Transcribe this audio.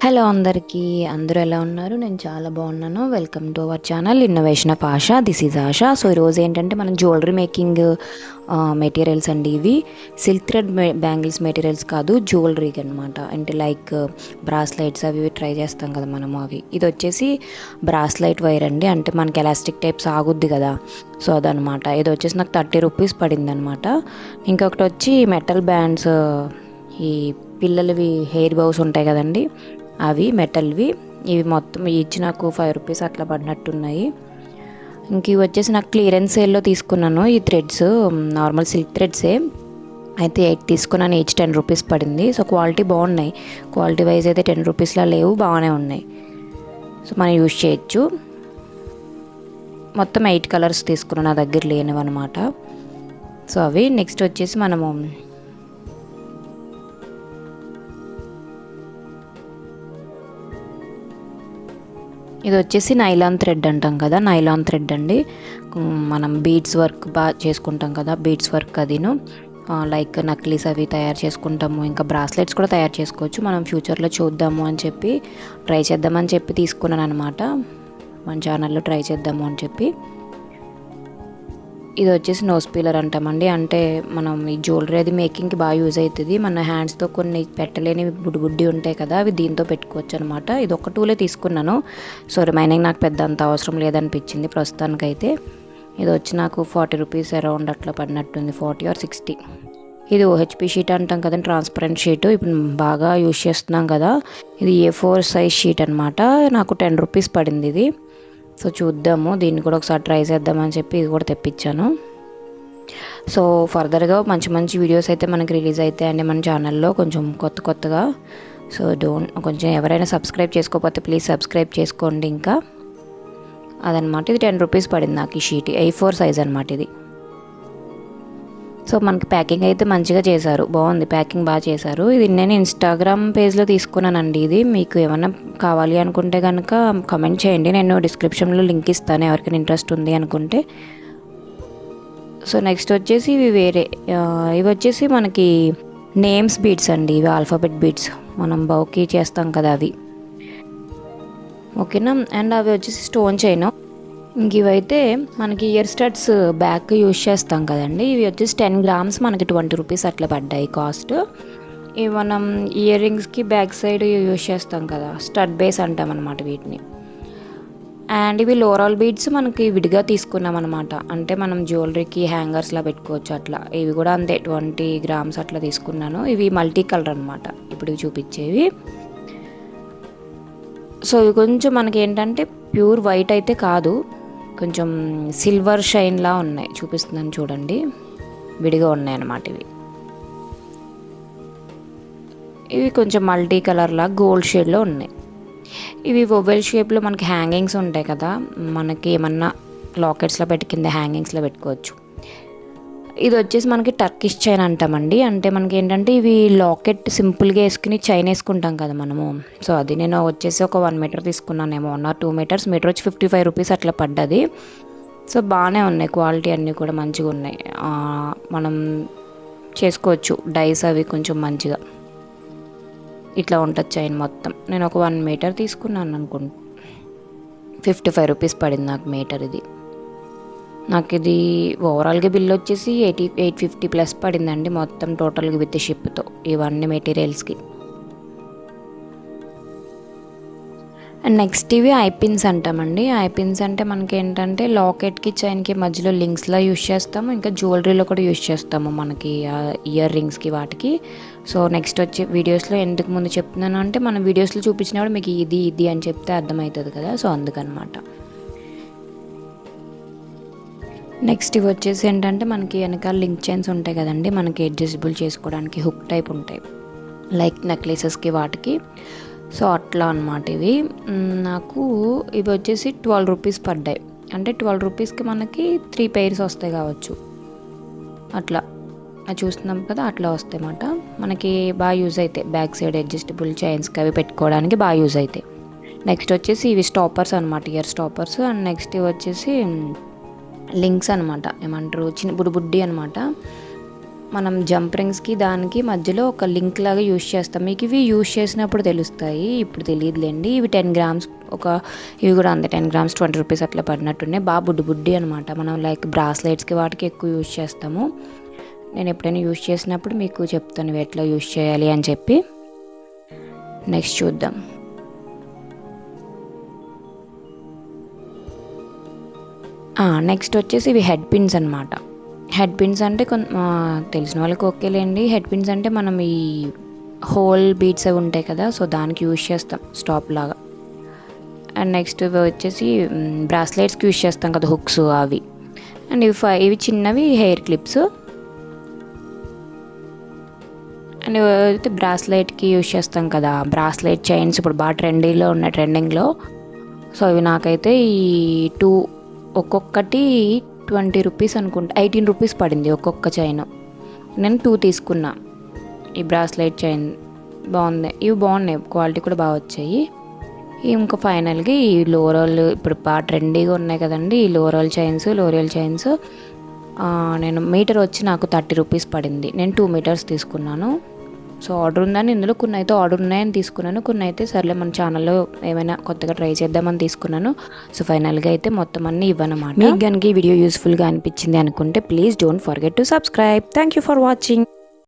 Hello అందరికీ, అందరూ ఎలా ఉన్నారు? నేను చాలా బాగున్నాను. Welcome to our channel innovation of Asha. This is Asha. So ఈరోజు ఏంటంటే మనం జ్యువెలరీ మేకింగ్ మెటీరియల్స్ అండి. ఇవి సిల్క్ థ్రెడ్ బ్యాంగిల్స్ మెటీరియల్స్ కాదు, జ్యువెలరీకి అనమాట. అంటే లైక్ బ్రాస్లైట్స్ అవి ఇవి ట్రై చేస్తాం కదా మనము. అవి ఇది వచ్చేసి బ్రాస్లైట్ వైర్ అండి. అంటే మనకి ఎలాస్టిక్ టైప్ సాగుద్ది కదా, సో అదనమాట. ఇది వచ్చేసి నాకు 30 రూపీస్ పడింది అనమాట. ఇంకొకటి వచ్చి మెటల్ బ్యాండ్స్, ఈ పిల్లలవి హెయిర్ బౌస్ ఉంటాయి కదండి, అవి మెటల్వి. ఇవి మొత్తం ఇచ్చి నాకు 5 రూపీస్ అట్లా పడినట్టున్నాయి. ఇంక ఇవి వచ్చేసి నాకు క్లియరెన్స్ సేల్లో తీసుకున్నాను. ఈ థ్రెడ్స్ నార్మల్ సిల్క్ థ్రెడ్సే, అయితే 8 తీసుకున్నాను. ఈచ్ 10 రూపీస్ పడింది. సో క్వాలిటీ బాగున్నాయి. క్వాలిటీ వైజ్ అయితే 10 రూపీస్లా లేవు, బాగానే ఉన్నాయి. సో మనం యూజ్ చేయొచ్చు. మొత్తం 8 కలర్స్ తీసుకున్నాను, నా దగ్గర లేనివి అనమాట. సో అవి నెక్స్ట్ వచ్చేసి మనము ఇది వచ్చేసి నైలాన్ థ్రెడ్ అంటాం కదా, నైలాన్ థ్రెడ్ అండి. మనం బీడ్స్ వర్క్ బాగా చేసుకుంటాం కదా, బీడ్స్ వర్క్ అదిను లైక్ నక్లీస్ అవి తయారు చేసుకుంటాము. ఇంకా బ్రాస్లెట్స్ కూడా తయారు చేసుకోవచ్చు. మనం ఫ్యూచర్లో చూద్దాము అని చెప్పి, ట్రై చేద్దామని చెప్పి తీసుకున్నాను అనమాట. మన ఛానల్లో ట్రై చేద్దాము అని చెప్పి. ఇది వచ్చేసి నోస్ పీలర్ అంటామండి. అంటే మనం ఈ జ్యువెలరీ అది మేకింగ్కి బాగా యూజ్ అవుతుంది. మన హ్యాండ్స్తో కొన్ని పెట్టలేని బుడ్డి ఉంటాయి కదా, అవి దీంతో పెట్టుకోవచ్చు అనమాట. ఇది ఒక టూలే తీసుకున్నాను. సో రిమైనింగ్ నాకు పెద్ద అంత అవసరం లేదనిపించింది ప్రస్తుతానికైతే. ఇది వచ్చి నాకు 40 రూపీస్ అరౌండ్ అట్లా పడినట్టుంది, 40 or 60. ఇది ఓహెచ్పి షీట్ అంటాం కదండి, ట్రాన్స్పరెంట్ షీట్. ఇప్పుడు బాగా యూజ్ చేస్తున్నాం కదా. ఇది A4 సైజ్ షీట్ అనమాట. నాకు 10 రూపీస్ పడింది ఇది. సో చూద్దాము, దీన్ని కూడా ఒకసారి ట్రై చేద్దామని చెప్పి ఇది కూడా తెప్పించాను. సో ఫర్దర్గా మంచి మంచి వీడియోస్ అయితే మనకి రిలీజ్ అవుతాయండి మన ఛానల్లో, కొంచెం కొత్తగా. సో కొంచెం ఎవరైనా సబ్స్క్రైబ్ చేసుకోకపోతే ప్లీజ్ సబ్స్క్రైబ్ చేసుకోండి. ఇంకా అదనమాట. ఇది 10 రూపీస్ పడింది నాకు ఈ షీట్. A4 సైజ్ అనమాట ఇది. సో మనకి ప్యాకింగ్ అయితే మంచిగా చేశారు, బాగుంది, ప్యాకింగ్ బాగా చేశారు. ఇది నేను ఇన్స్టాగ్రామ్ పేజ్లో తీసుకున్నానండి. ఇది మీకు ఏమైనా కావాలి అనుకుంటే కనుక కమెంట్ చేయండి, నేను డిస్క్రిప్షన్లో లింక్ ఇస్తాను ఎవరికైనా ఇంట్రెస్ట్ ఉంది అనుకుంటే. సో నెక్స్ట్ వచ్చేసి ఇవి వేరే, ఇవి వచ్చేసి మనకి నేమ్స్ బీడ్స్ అండి. ఇవి ఆల్ఫాబెట్ బీడ్స్, మనం బౌకి చేస్తాం కదా అవి, ఓకేనా. అండ్ అవి వచ్చేసి స్టోన్ చైన్. ఇంక ఇవైతే మనకి ఇయర్ స్టడ్స్ బ్యాక్ యూజ్ చేస్తాం కదండి. ఇవి వచ్చేసి 10 గ్రామ్స్ మనకి 20 రూపీస్ అట్లా పడ్డాయి కాస్ట్. ఇవి మనం ఇయర్ రింగ్స్కి బ్యాక్ సైడ్ యూజ్ చేస్తాం కదా, స్టడ్ బేస్ అంటాం అనమాట వీటిని. అండ్ ఇవి లోరాల్ బీడ్స్ మనకి విడిగా తీసుకున్నాం అనమాట. అంటే మనం జ్యువెలరీకి హ్యాంగర్స్లా పెట్టుకోవచ్చు అట్లా. ఇవి కూడా అంతే 20 గ్రామ్స్ అట్లా తీసుకున్నాను. ఇవి మల్టీ కలర్ అనమాట ఇప్పుడు ఇవి చూపించేవి. సో ఇవి కొంచెం మనకి ఏంటంటే ప్యూర్ వైట్ అయితే కాదు, కొంచెం సిల్వర్ షైన్లా ఉన్నాయి. చూపిస్తున్నాను చూడండి, విడిగా ఉన్నాయి అన్నమాట ఇవి. ఇవి కొంచెం మల్టీ కలర్లా గోల్డ్ షేడ్లో ఉన్నాయి. ఇవి ఓవెల్ షేప్లో మనకి హ్యాంగింగ్స్ ఉంటాయి కదా, మనకి ఏమన్నా లాకెట్స్లో పెట్టి కింద హ్యాంగింగ్స్లో పెట్టుకోవచ్చు. ఇది వచ్చేసి మనకి టర్కిష్ చైన్ అంటామండి. అంటే మనకి ఏంటంటే ఇవి లాకెట్ సింపుల్గా వేసుకుని చైన్ వేసుకుంటాం కదా మనము. సో అది నేను వచ్చేసి ఒక 1 మీటర్ తీసుకున్నానేమో, 1 or 2 మీటర్స్. మీటర్ వచ్చి 55 రూపీస్ అట్లా పడ్డది. సో బాగానే ఉన్నాయి, క్వాలిటీ అన్నీ కూడా మంచిగా ఉన్నాయి. మనం చేసుకోవచ్చు డైస్ అవి కొంచెం మంచిగా. ఇట్లా ఉంటుంది చైన్ మొత్తం. నేను ఒక 1 మీటర్ తీసుకున్నాను అనుకుంటా, 55 రూపీస్ పడింది నాకు మీటర్. ఇది నాకు ఇది ఓవరాల్గా బిల్ వచ్చేసి 850 ప్లస్ పడిందండి మొత్తం టోటల్గా విత్ షిప్తో ఇవన్నీ మెటీరియల్స్కి. అండ్ నెక్స్ట్ ఇవి ఐపిన్స్ అంటామండి. ఐపిన్స్ అంటే మనకి ఏంటంటే లాకెట్కి చైన్కి మధ్యలో లింక్స్లా యూజ్ చేస్తాము, ఇంకా జ్యువెలరీలో కూడా యూజ్ చేస్తాము మనకి ఇయర్ రింగ్స్కి వాటికి. సో నెక్స్ట్ వచ్చే వీడియోస్లో ఎందుకు ముందు చెప్తున్నాను అంటే, మన వీడియోస్లో చూపించినప్పుడు మీకు ఇది అని చెప్తే అర్థమవుతుంది కదా, సో అందుకనమాట. నెక్స్ట్ ఇవి వచ్చేసి ఏంటంటే మనకి వెనకాల లింక్ చైన్స్ ఉంటాయి కదండి, మనకి అడ్జస్టబుల్ చేసుకోవడానికి హుక్ టైప్ ఉంటాయి లైక్ నెక్లెసెస్కి వాటికి. సో అట్లా అనమాట ఇవి. నాకు ఇవి వచ్చేసి 12 రూపీస్ పడ్డాయి. అంటే 12 రూపీస్కి మనకి 3 pairs వస్తాయి కావచ్చు అట్లా. అది చూస్తున్నాం కదా, అట్లా వస్తాయి అన్నమాట. మనకి బాగా యూజ్ అవుతాయి, బ్యాక్ సైడ్ అడ్జస్టబుల్ చైన్స్కి అవి పెట్టుకోవడానికి బాగా యూజ్ అవుతాయి. నెక్స్ట్ వచ్చేసి ఇవి స్టాపర్స్ అనమాట, ఇయర్ స్టాపర్స్. అండ్ నెక్స్ట్ ఇవి వచ్చేసి లింక్స్ అనమాట, ఏమంటారు చిన్న బుడ్డి అనమాట. మనం జంప్ రింగ్స్కి దానికి మధ్యలో ఒక లింక్ లాగా యూజ్ చేస్తాం. మీకు ఇవి యూజ్ చేసినప్పుడు తెలుస్తాయి, ఇప్పుడు తెలియదులేండి. ఇవి 10 గ్రామ్స్, ఇవి కూడా అంతే 10 గ్రామ్స్ 20 రూపీస్ అట్లా పడినట్టున్నాయి. బాగా బుడ్డి అనమాట. మనం లైక్ బ్రాస్లెట్స్కి వాటికి ఎక్కువ యూజ్ చేస్తాము. నేను ఎప్పుడైనా యూజ్ చేసినప్పుడు మీకు చెప్తాను ఎట్లా యూజ్ చేయాలి అని చెప్పి. నెక్స్ట్ చూద్దాం. నెక్స్ట్ వచ్చేసి ఇవి హెడ్ పిన్స్ అనమాట. హెడ్ పిన్స్ అంటే తెలిసిన వాళ్ళకి ఓకేలేండి. హెడ్ పిన్స్ అంటే మనం ఈ హోల్ బీట్స్ అవి ఉంటాయి కదా, సో దానికి యూజ్ చేస్తాం స్టాప్ లాగా. అండ్ నెక్స్ట్ ఇవి వచ్చేసి బ్రాస్లెట్స్కి యూజ్ చేస్తాం కదా, హుక్స్ అవి. అండ్ ఇవి చిన్నవి హెయిర్ క్లిప్స్. అండ్ అయితే బ్రాస్లెట్కి యూజ్ చేస్తాం కదా, బ్రాస్లెట్ చైన్స్ ఇప్పుడు బాగా ట్రెండింగ్లో. సో ఇవి నాకైతే ఈ 2 ఒక్కొక్కటి 20 రూపీస్ అనుకుంటా, 18 రూపీస్ పడింది ఒక్కొక్క చైన్. నేను 2 తీసుకున్నా. ఈ బ్రాస్లెట్ చైన్ బాగుంది, ఇవి బాగున్నాయి, క్వాలిటీ కూడా బాగా వచ్చాయి. ఇంకా ఫైనల్గా ఈ లోరల్ ఇప్పుడు బాగా ట్రెండీగా ఉన్నాయి కదండి ఈ లోరియల్ చైన్స్. నేను మీటర్ వచ్చి నాకు 30 రూపీస్ పడింది. నేను 2 మీటర్స్ తీసుకున్నాను. సో ఆర్డర్ ఉందని ఇందులో కొన్ని అయితే ఆర్డర్ ఉన్నాయని తీసుకున్నాను, కొన్ని అయితే సర్లే మన ఛానల్లో ఏమైనా కొత్తగా ట్రై చేద్దామని తీసుకున్నాను. సో ఫైనల్గా అయితే మొత్తం అన్నీ ఇవ్వనమాట. మీకు కనుక ఈ వీడియో యూస్ఫుల్గా అనిపించింది అనుకుంటే please don't forget to subscribe. Thank you for watching.